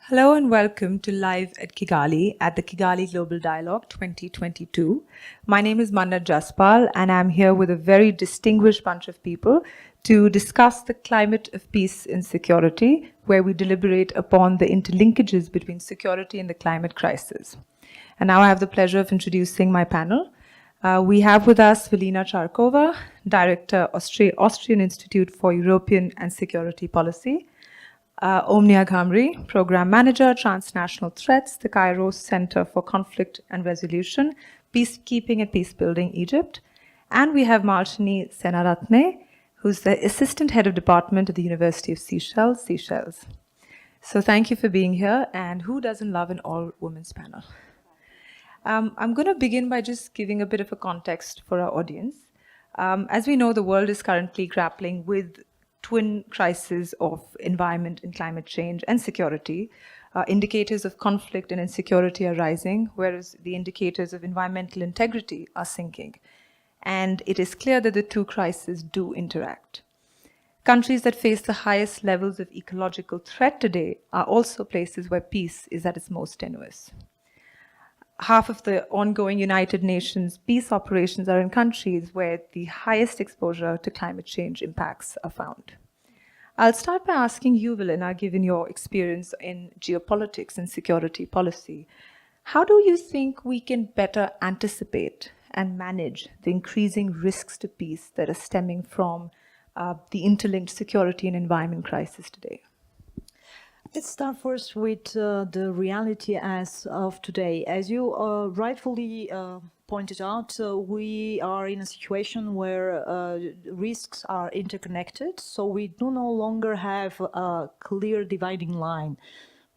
Hello and welcome to Live at Kigali at the Kigali Global Dialogue 2022. My name is Mannat Jaspal and I'm here with a very distinguished bunch of people to discuss the climate of peace and security, where we deliberate upon the interlinkages between security and the climate crisis. And now I have the pleasure of introducing my panel. We have with us Velina Tchakarova, Director, Austrian Institute for European and Security Policy. Omneya Ghamry, Program Manager, Transnational Threats, the Cairo Center for Conflict and Resolution, Peacekeeping and Peacebuilding, Egypt. And we have Malshini Senaratne, who's the Assistant Head of Department at the University of Seychelles, Seychelles. So thank you for being here, and who doesn't love an all-women's panel? I'm going to begin by just giving a bit of a context for our audience. As we know, the world is currently grappling with twin crises of environment and climate change and security. Indicators of conflict and insecurity are rising, whereas the indicators of environmental integrity are sinking. And it is clear that the two crises do interact. Countries that face the highest levels of ecological threat today are also places where peace is at its most tenuous. Half of the ongoing United Nations peace operations are in countries where the highest exposure to climate change impacts are found. I'll start by asking you, Velina, given your experience in geopolitics and security policy, how do you think we can better anticipate and manage the increasing risks to peace that are stemming from the interlinked security and environment crisis today? Let's start first with the reality as of today. As you rightfully pointed out, we are in a situation where risks are interconnected, so we do no longer have a clear dividing line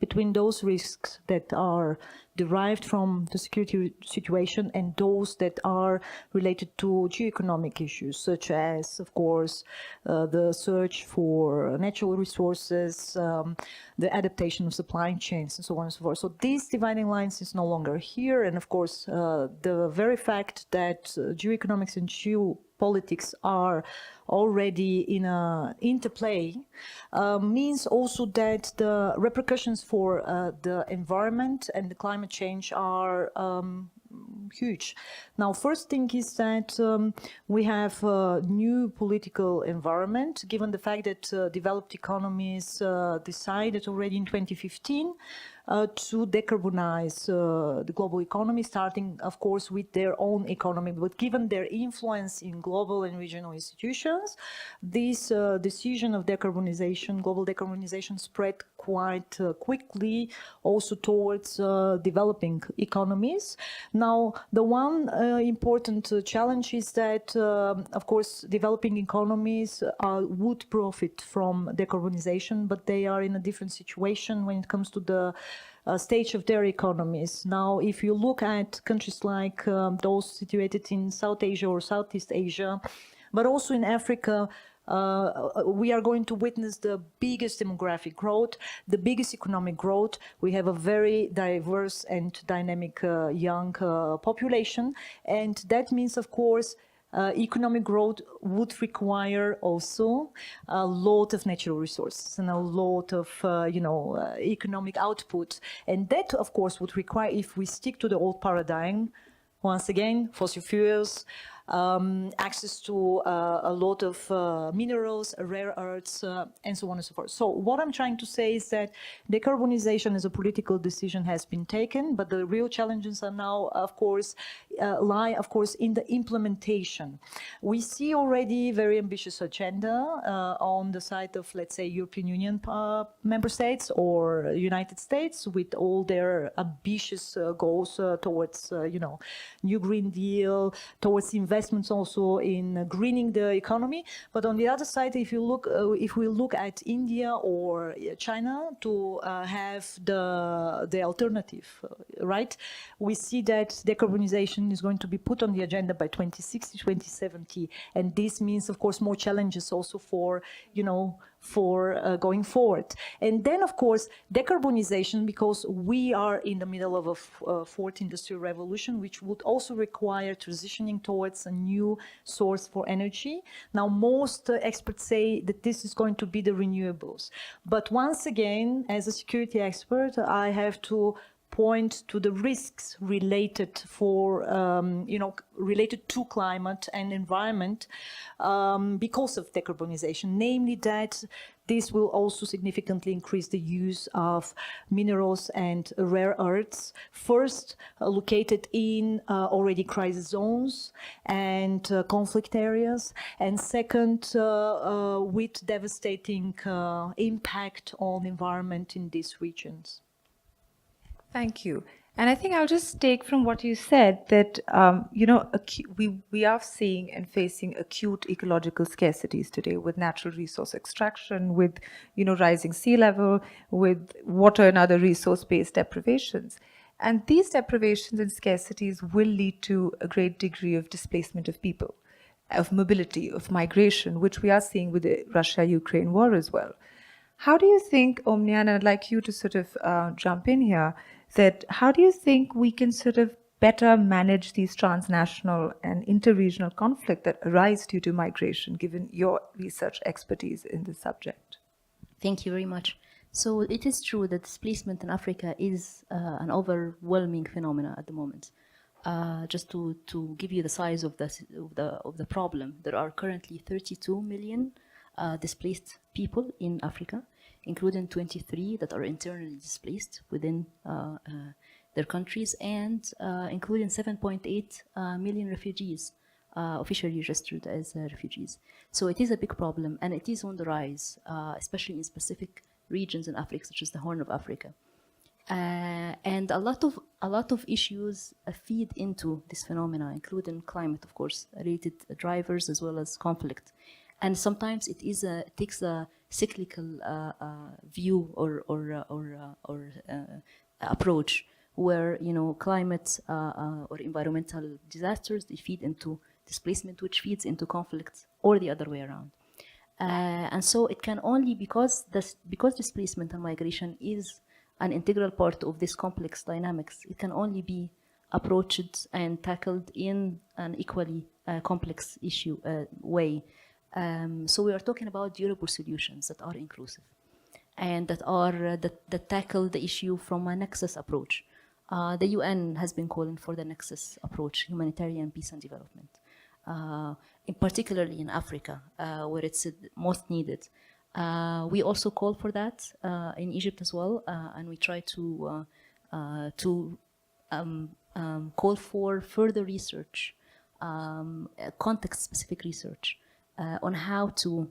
between those risks that are derived from the security situation and those that are related to geoeconomic issues, such as, of course, the search for natural resources, the adaptation of supply chains, and so on and so forth. So these dividing lines is no longer here. And of course, the very fact that geoeconomics and geopolitics are already in a interplay means also that the repercussions for the environment and the climate change are huge. Now, first thing is that we have a new political environment, given the fact that developed economies decided already in 2015 to decarbonize the global economy, starting, of course, with their own economy. But given their influence in global and regional institutions, this decision of decarbonization, global decarbonization, spread quite quickly also towards developing economies. Now, the one important challenge is that, of course, developing economies would profit from decarbonization, but they are in a different situation when it comes to the stage of their economies. Now, if you look at countries like those situated in South Asia or Southeast Asia, but also in Africa, we are going to witness the biggest demographic growth, the biggest economic growth. We have a very diverse and dynamic young population, and that means, of course, economic growth would require also a lot of natural resources and a lot of, economic output. And that, of course, would require, if we stick to the old paradigm, once again, fossil fuels, access to a lot of minerals, rare earths, and so on and so forth. So what I'm trying to say is that decarbonization as a political decision has been taken, but the real challenges are now, of course, lie, of course, in the implementation. We see already very ambitious agenda on the side of, let's say, European Union member states or United States, with all their ambitious goals towards, New Green Deal, towards investments also in greening the economy. But on the other side, if we look at India or China to have the alternative, right? We see that decarbonization is going to be put on the agenda by 2060, 2070, and this means, of course, more challenges also for, for going forward. And then, of course, decarbonization, because we are in the middle of a fourth industrial revolution, which would also require transitioning towards a new source for energy. Now, most experts say that this is going to be the renewables. But once again, as a security expert, I have to point to the risks related related to climate and environment because of decarbonization, namely that this will also significantly increase the use of minerals and rare earths, first located in already crisis zones and conflict areas, and second, with devastating impact on environment in these regions. Thank you. And I think I'll just take from what you said that, we are seeing and facing acute ecological scarcities today with natural resource extraction, with, rising sea level, with water and other resource-based deprivations. And these deprivations and scarcities will lead to a great degree of displacement of people, of mobility, of migration, which we are seeing with the Russia-Ukraine war as well. How do you think, Omneya, and I'd like you to sort of jump in here, that how do you think we can sort of better manage these transnational and interregional conflict that arise due to migration, given your research expertise in this subject? Thank you very much. So it is true that displacement in Africa is an overwhelming phenomenon at the moment. Just to give you the size of the problem, there are currently 32 million displaced people in Africa, including 23 that are internally displaced within their countries, and including 7.8 million refugees officially registered as refugees. So it is a big problem, and it is on the rise, especially in specific regions in Africa, such as the Horn of Africa. And a lot of issues feed into this phenomena, including climate, of course, related drivers as well as conflict. And sometimes it takes a cyclical view or approach, where climate or environmental disasters, they feed into displacement, which feeds into conflict, or the other way around. And so it can only, because displacement and migration is an integral part of this complex dynamics, it can only be approached and tackled in an equally complex issue way. So we are talking about durable solutions that are inclusive and that tackle the issue from a nexus approach. The UN has been calling for the nexus approach, humanitarian peace and development, in particularly in Africa, where it's most needed. We also call for that in Egypt as well, and we try to call for further research, context-specific research, on how to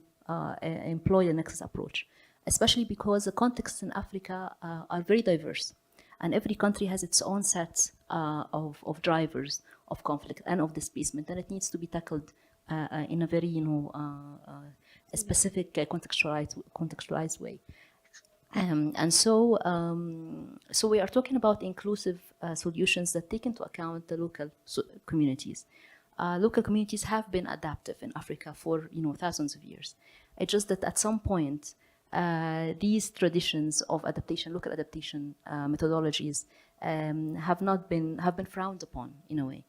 employ a nexus approach, especially because the contexts in Africa are very diverse, and every country has its own set of drivers of conflict and of displacement, and it needs to be tackled in a very, a specific contextualized way. And so we are talking about inclusive solutions that take into account the local communities. Local communities have been adaptive in Africa for thousands of years. It's just that at some point, these traditions of adaptation, local adaptation methodologies, have been frowned upon in a way.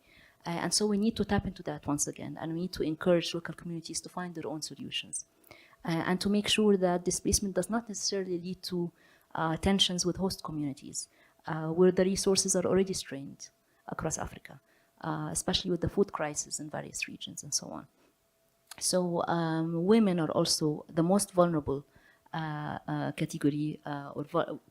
And so we need to tap into that once again, and we need to encourage local communities to find their own solutions, and to make sure that displacement does not necessarily lead to tensions with host communities, where the resources are already strained across Africa, especially with the food crisis in various regions and so on. So women are also the most vulnerable category or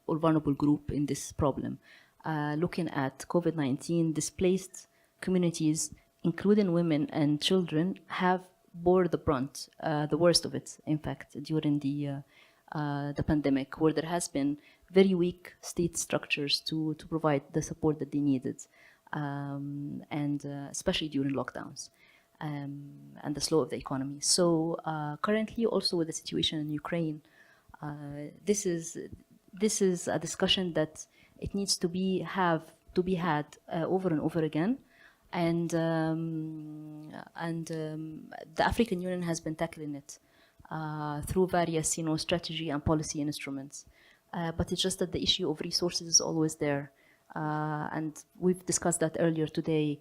vulnerable group in this problem. Looking at COVID-19, displaced communities, including women and children, have bore the brunt, the worst of it, in fact, during the pandemic, where there has been very weak state structures to provide the support that they needed, and especially during lockdowns, and the slow of the economy. So currently, also with the situation in Ukraine, this is a discussion that it needs to be had over and over again. And the African Union has been tackling it through various, strategy and policy instruments. But it's just that the issue of resources is always there. And we've discussed that earlier today.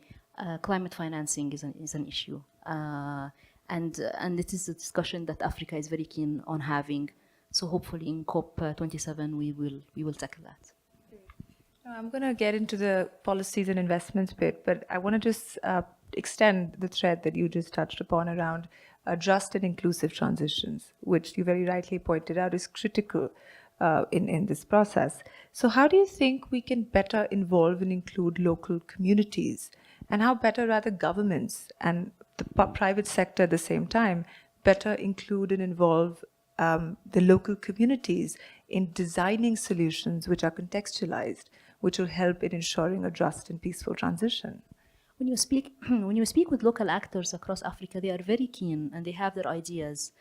Climate financing is an issue. And it is a discussion that Africa is very keen on having. So hopefully in COP27 we will tackle that. I'm going to get into the policies and investments bit, but I want to just extend the thread that you just touched upon around just and inclusive transitions, which you very rightly pointed out is critical in this process. So how do you think we can better involve and include local communities, and how better rather governments and the private sector at the same time better include and involve the local communities in designing solutions which are contextualized, which will help in ensuring a just and peaceful transition? When you speak with local actors across Africa, they are very keen and they have their ideas.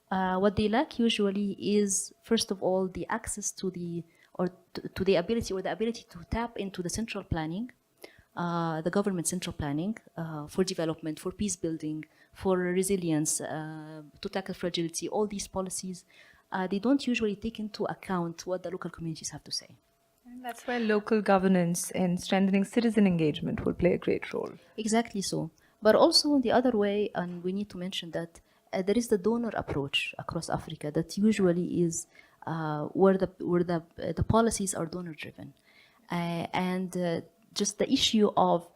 What they lack usually is, first of all, the access to the ability to tap into the central planning, the government central planning for development, for peace building, for resilience, to tackle fragility. All these policies, they don't usually take into account what the local communities have to say. And that's where local governance and strengthening citizen engagement will play a great role. Exactly so. But also the other way, and we need to mention that there is the donor approach across Africa that usually is where the policies are donor driven, and just the issue of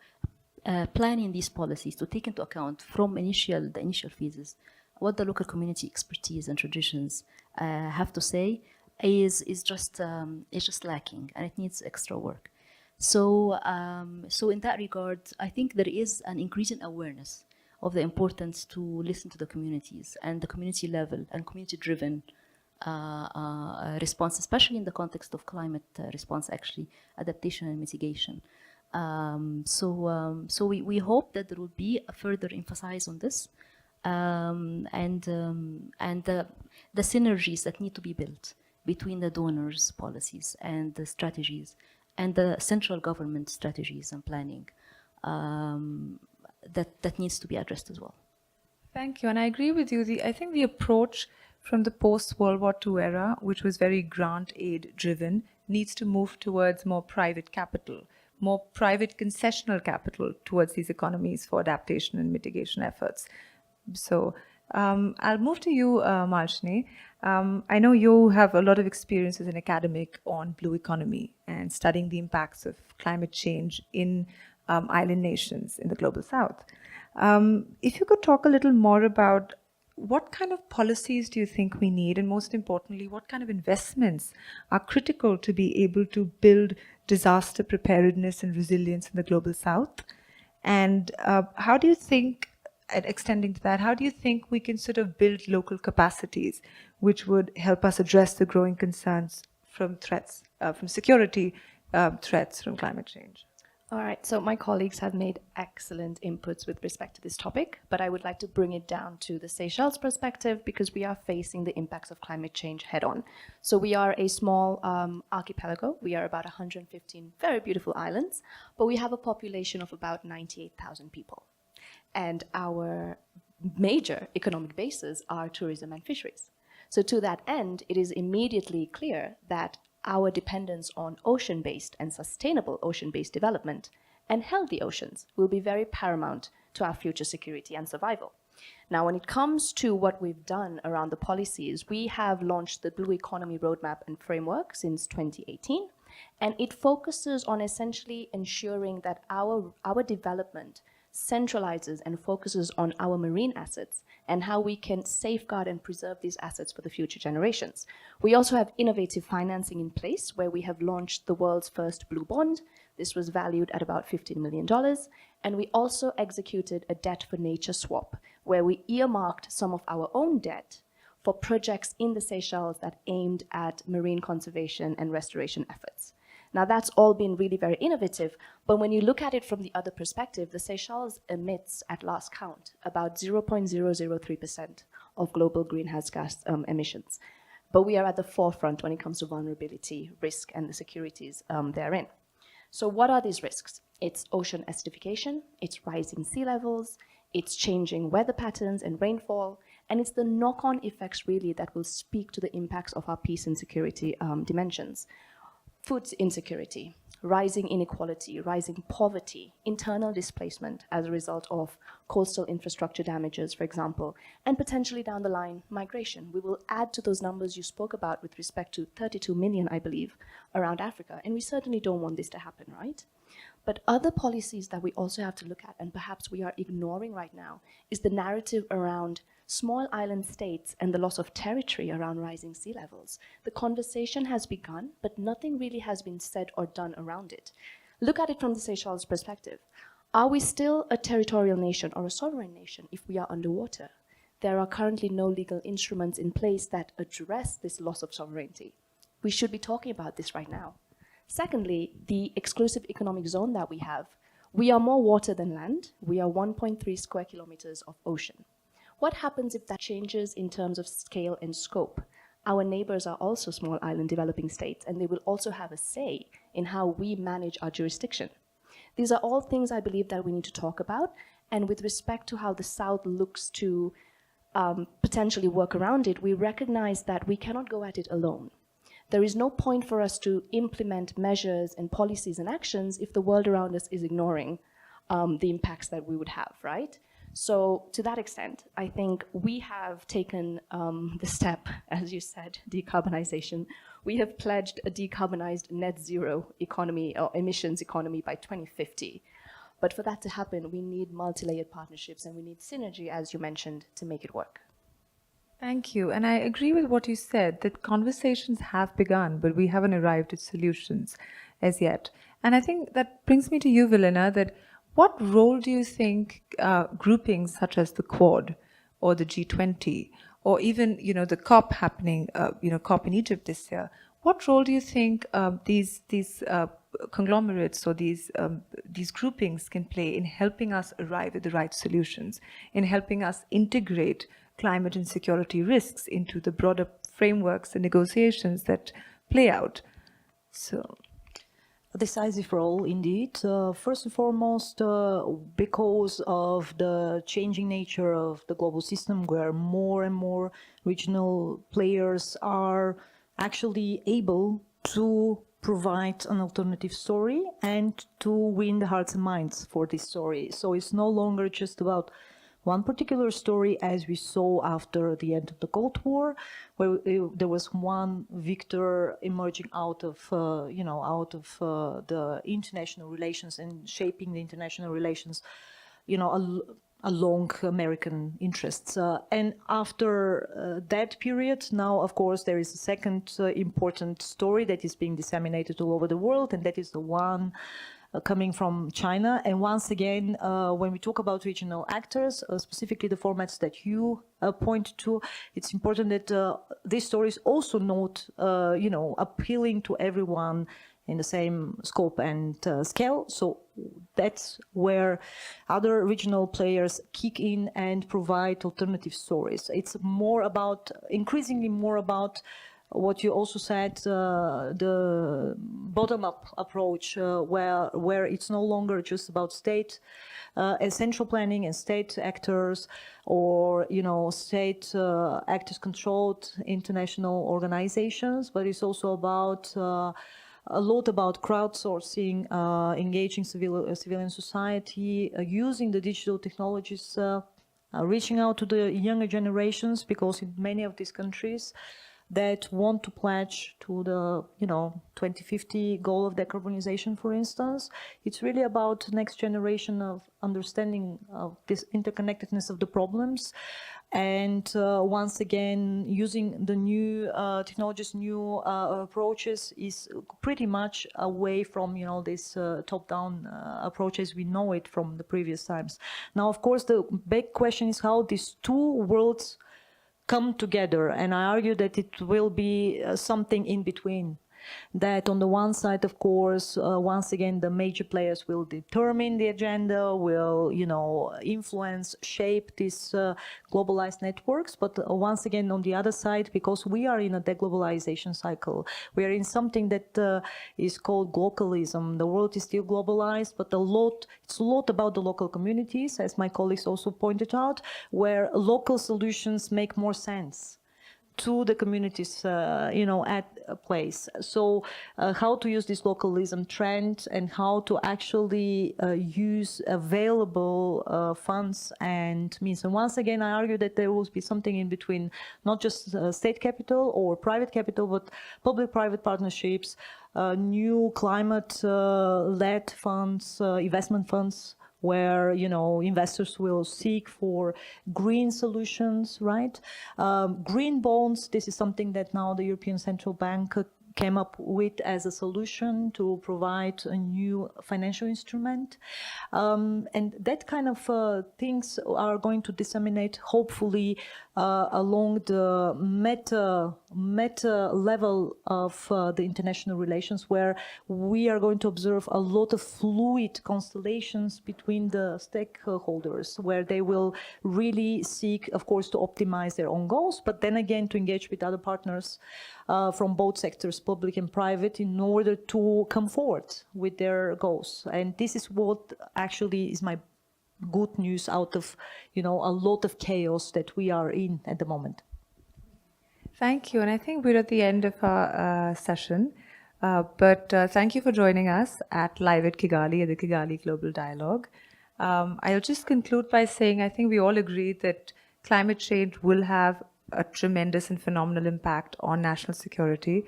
planning these policies to take into account from the initial phases what the local community expertise and traditions have to say is just lacking, and it needs extra work. So in that regard, I think there is an increasing awareness of the importance to listen to the communities and the community level and community-driven response, especially in the context of climate response, actually, adaptation and mitigation. So we hope that there will be a further emphasis on this and the synergies that need to be built between the donors' policies and the strategies and the central government strategies and planning that needs to be addressed as well. Thank you, and I agree with you. I think the approach from the post-World War II era, which was very grant aid driven, needs to move towards more private capital, more private concessional capital towards these economies for adaptation and mitigation efforts. So I'll move to you, Malshini. I know you have a lot of experience as an academic on blue economy and studying the impacts of climate change in island nations in the global south. If you could talk a little more about what kind of policies do you think we need, and most importantly, what kind of investments are critical to be able to build disaster preparedness and resilience in the global south? And how do you think, extending to that, how do you think we can sort of build local capacities which would help us address the growing concerns from threats, from security threats from climate change? All right, so my colleagues have made excellent inputs with respect to this topic, but I would like to bring it down to the Seychelles perspective because we are facing the impacts of climate change head on. So we are a small archipelago. We are about 115 very beautiful islands, but we have a population of about 98,000 people. And our major economic bases are tourism and fisheries. So to that end, it is immediately clear that our dependence on ocean-based and sustainable ocean-based development and healthy oceans will be very paramount to our future security and survival. Now, when it comes to what we've done around the policies, we have launched the Blue Economy Roadmap and Framework since 2018, and it focuses on essentially ensuring that our development centralizes and focuses on our marine assets and how we can safeguard and preserve these assets for the future generations. We also have innovative financing in place where we have launched the world's first blue bond. This was valued at about $15 million. And we also executed a debt for nature swap where we earmarked some of our own debt for projects in the Seychelles that aimed at marine conservation and restoration efforts. Now, that's all been really very innovative, but when you look at it from the other perspective, the Seychelles emits, at last count, about 0.003% of global greenhouse gas emissions. But we are at the forefront when it comes to vulnerability, risk, and the securities therein. So what are these risks? It's ocean acidification, it's rising sea levels, it's changing weather patterns and rainfall, And it's the knock-on effects really that will speak to the impacts of our peace and security dimensions. Food insecurity, rising inequality, rising poverty, internal displacement as a result of coastal infrastructure damages, for example, and potentially down the line, migration. We will add to those numbers you spoke about with respect to 32 million, I believe, around Africa. And we certainly don't want this to happen, right? But other policies that we also have to look at, and perhaps we are ignoring right now, is the narrative around small island states and the loss of territory around rising sea levels. The conversation has begun, but nothing really has been said or done around it. Look at it from the Seychelles perspective. Are we still a territorial nation or a sovereign nation if we are underwater? There are currently no legal instruments in place that address this loss of sovereignty. We should be talking about this right now. Secondly, the exclusive economic zone that we have. We are more water than land. We are 1.3 square kilometers of ocean. What happens if that changes in terms of scale and scope? Our neighbors are also small island developing states, and they will also have a say in how we manage our jurisdiction. These are all things I believe that we need to talk about, and with respect to how the South looks to potentially work around it, we recognize that we cannot go at it alone. There is no point for us to implement measures and policies and actions if the world around us is ignoring the impacts that we would have, right? So to that extent, I think we have taken the step, as you said, decarbonization. We have pledged a decarbonized net zero economy or emissions economy by 2050. But for that to happen, we need multi-layered partnerships and we need synergy, as you mentioned, to make it work. Thank you. And I agree with what you said, that conversations have begun, but we haven't arrived at solutions as yet. And I think that brings me to you, Velina, that what role do you think groupings such as the Quad or the G20 or even, the COP happening, COP in Egypt this year, what role do you think these conglomerates or these groupings can play in helping us arrive at the right solutions, in helping us integrate climate and security risks into the broader frameworks and negotiations that play out? So, a decisive role indeed. First and foremost, because of the changing nature of the global system, where more and more regional players are actually able to provide an alternative story and to win the hearts and minds for this story. So it's no longer just about one particular story, as we saw after the end of the Cold War, where there was one victor emerging out of the international relations and shaping the international relations, along American interests. And after that period, now, of course, there is a second important story that is being disseminated all over the world, and that is the one coming from China. And once again, when we talk about regional actors, specifically the formats that you point to, it's important that this story is also not, appealing to everyone in the same scope and scale. So that's where other regional players kick in and provide alternative stories. It's increasingly more about what you also said, the bottom-up approach, where it's no longer just about state and central planning and state actors, or state actors-controlled international organizations, but it's also about a lot about crowdsourcing, engaging civilian society, using the digital technologies, reaching out to the younger generations, because in many of these countries that want to pledge to the 2050 goal of decarbonization, for instance, it's really about next generation of understanding of this interconnectedness of the problems, and once again using the new technologies, new approaches, is pretty much away from this top-down approach as we know it from the previous times. Now, of course, the big question is how these two worlds come together, and I argue that it will be something in between. That on the one side, of course, once again, the major players will determine the agenda, will, influence, shape these globalized networks. But once again, on the other side, because we are in a deglobalization cycle, we are in something that is called localism. The world is still globalized, but it's a lot about the local communities, as my colleagues also pointed out, where local solutions make more sense to the communities, at a place. So how to use this localism trend and how to actually use available funds and means. And once again, I argue that there will be something in between, not just state capital or private capital, but public-private partnerships, new climate-led funds, investment funds, where investors will seek for green solutions, right? Green bonds. This is something that now the European Central Bank came up with as a solution to provide a new financial instrument, and that kind of things are going to disseminate, hopefully, along the meta level of the international relations, where we are going to observe a lot of fluid constellations between the stakeholders, where they will really seek, of course, to optimize their own goals, but then again to engage with other partners from both sectors, public and private, in order to come forward with their goals. And this is what actually is my good news out of, a lot of chaos that we are in at the moment. Thank you. And I think we're at the end of our session. But thank you for joining us at Live at Kigali, at the Kigali Global Dialogue. I'll just conclude by saying I think we all agree that climate change will have a tremendous and phenomenal impact on national security.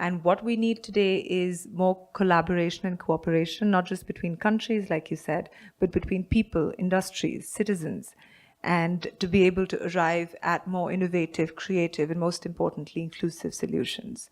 And what we need today is more collaboration and cooperation, not just between countries, like you said, but between people, industries, citizens, and to be able to arrive at more innovative, creative, and most importantly, inclusive solutions.